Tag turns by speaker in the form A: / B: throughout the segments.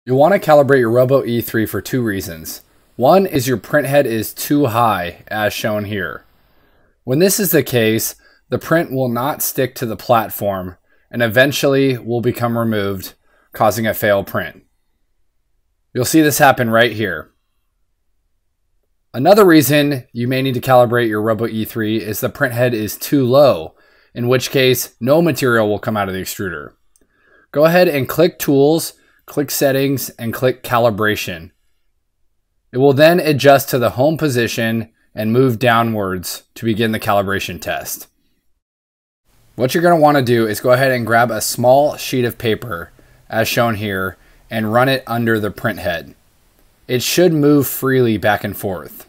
A: You'll want to calibrate your Robo E3 for two reasons. One is your print head is too high, as shown here. When this is the case, the print will not stick to the platform and eventually will become removed, causing a failed print. You'll see this happen right here. Another reason you may need to calibrate your Robo E3 is the print head is too low, in which case no material will come out of the extruder. Go ahead and click Tools, click Settings, and click Calibration. It will then adjust to the home position and move downwards to begin the calibration test. What you're going to want to do is go ahead and grab a small sheet of paper, as shown here, and run it under the print head. It should move freely back and forth.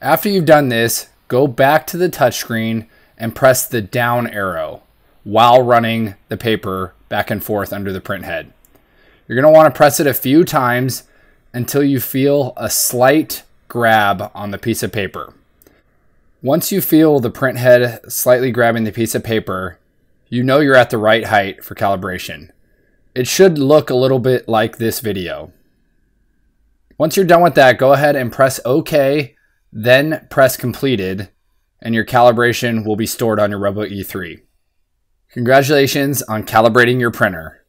A: After you've done this, go back to the touchscreen and press the down arrow while running the paper back and forth under the print head. You're going to want to press it a few times until you feel a slight grab on the piece of paper. Once you feel the print head slightly grabbing the piece of paper, you know you're at the right height for calibration. It should look a little bit like this video. Once you're done with that, go ahead and press OK, then press completed, and your calibration will be stored on your Robo E3. Congratulations on calibrating your printer.